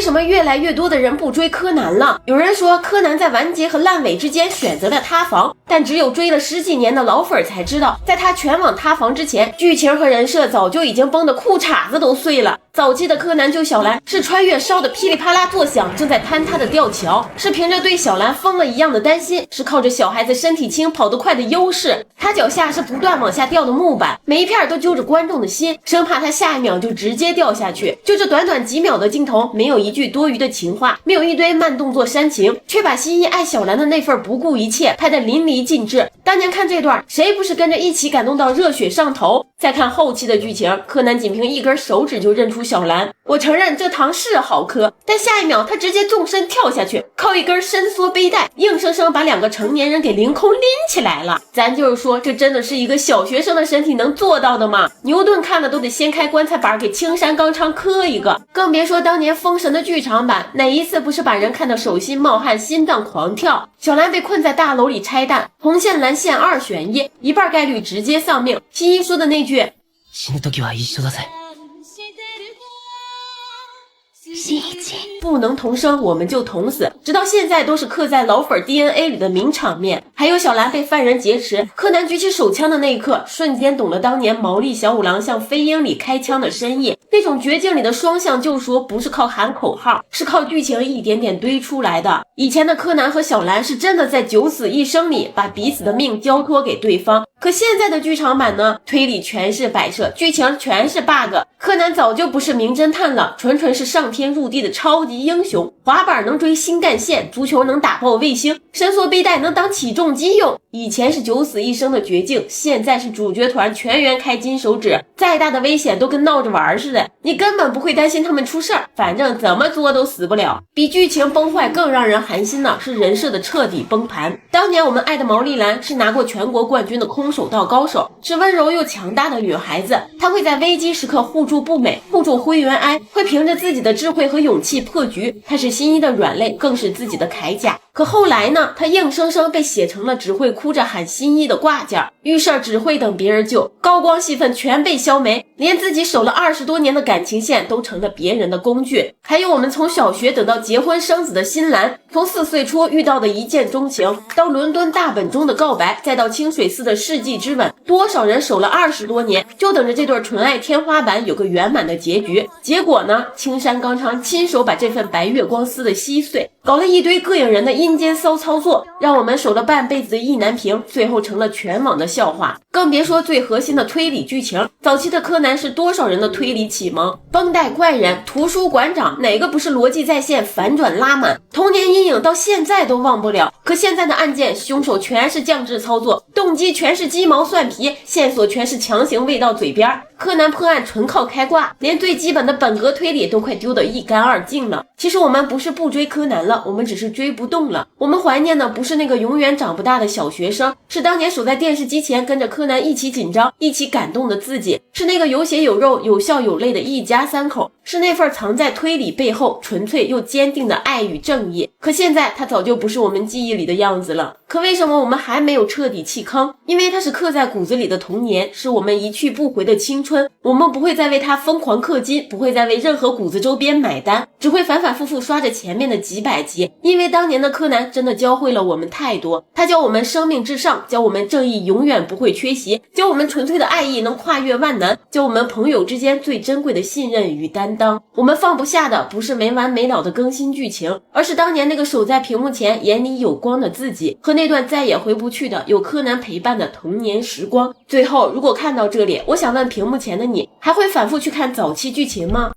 什么越来越多的人不追柯南了？有人说柯南在完结和烂尾之间选择了塌房，但只有追了10几年的老粉才知道，在他全网塌房之前，剧情和人设早就已经崩得裤衩子都碎了。早期的柯南救小兰是穿越烧得噼里啪啦作响，正在坍塌的吊桥，是凭着对小兰疯了一样的担心，是靠着小孩子身体轻跑得快的优势。他脚下是不断往下掉的木板，每一片都揪着观众的心，生怕他下一秒就直接掉下去。就这短短几秒的镜头，没有一句多余的情话，没有一堆慢动作煽情，却把新一爱小兰的那份不顾一切拍得淋漓尽致。当年看这段，谁不是跟着一起感动到热血上头？再看后期的剧情，柯南仅凭一根手指就认出小兰。我承认这糖是好磕，但下一秒他直接纵身跳下去，靠一根伸缩背带，硬生生把2个成年人给凌空拎起来了。咱就是说，这真的是一个小学生的身体能做到的吗？牛顿看了都得掀开棺材板给青山刚昌磕一个，更别说当年封神的剧场版，哪一次不是把人看得手心冒汗，心脏狂跳？小兰被困在大楼里拆弹，红线蓝线2选1，一半概率直接丧命。新一说的那句死ぬ時は一緒だぜ。不能同生我们就同死，直到现在都是刻在老粉 DNA 里的名场面。还有小兰被犯人劫持，柯南举起手枪的那一刻，瞬间懂了当年毛利小五郎向飞鹰里开枪的深意。那种绝境里的双向救赎不是靠喊口号，是靠剧情一点点堆出来的。以前的柯南和小兰是真的在九死一生里把彼此的命交托给对方，可现在的剧场版呢，推理全是摆设，剧情全是 bug。柯南早就不是名侦探了，纯纯是上天入地的超级英雄。滑板能追新干线，足球能打爆卫星，伸缩背带能当起重机用。以前是九死一生的绝境，现在是主角团全员开金手指，再大的危险都跟闹着玩似的，你根本不会担心他们出事儿，反正怎么作都死不了。比剧情崩坏更让人寒心的是人设的彻底崩盘。当年我们爱的毛利兰是拿过全国冠军的空手道高手，是温柔又强大的女孩子，她会在危机时刻护住步美，护住灰原哀，会凭着自己的智慧和勇气破局。她是新一的软肋，更是自己的铠甲。可后来呢，她硬生生被写成了只会哭着喊新一的挂件，遇事儿只会等别人救，高光戏份全被消没，连自己守了20多年的感情线都成了别人的工具。还有我们从小学等到结婚生子的新兰，从4岁初遇到的一见钟情，到伦敦大本钟的告白，再到清水寺的世纪之吻，多少人守了20多年，就等着这对纯爱天花板有个圆满的结局。结果呢，青山刚昌亲手把这份白月光撕得稀碎，搞了一堆膈应人的阴间骚操作，让我们守了半辈子的意难平，最后成了全网的笑话。更别说最核心的推理剧情，早期的柯南是多少人的推理启蒙，绷带怪人、图书馆长，哪个不是逻辑在线，反转拉满，童年阴影到现在都忘不了。可现在的案件，凶手全是降智操作，动机全是鸡毛蒜皮，线索全是强行喂到嘴边，柯南破案纯靠开挂，连最基本的本格推理都快丢得一干二净了。其实我们不是不追柯南了，我们只是追不动了。我们怀念的不是那个永远长不大的小学生，是当年守在电视机前跟着柯南一起紧张一起感动的自己，是那个有血有肉有笑有泪的一家三口，是那份藏在推理背后纯粹又坚定的爱与正义。可现在他早就不是我们记忆里的样子了。可为什么我们还没有彻底弃坑？因为它是刻在骨子里的童年，是我们一去不回的青春。我们不会再为它疯狂氪金，不会再为任何谷子周边买单，只会反反复复刷着前面的几百集。因为当年的柯南真的教会了我们太多，他教我们生命至上，教我们正义永远不会缺席，教我们纯粹的爱意能跨越万难，教我们朋友之间最珍贵的信任与担当。我们放不下的不是没完没了的更新剧情，而是当年那个守在屏幕前眼里有光的自己，和那段再也回不去的有柯南陪伴的童年时光。最后，如果看到这里，我想问屏幕前的你，还会反复去看早期剧情吗？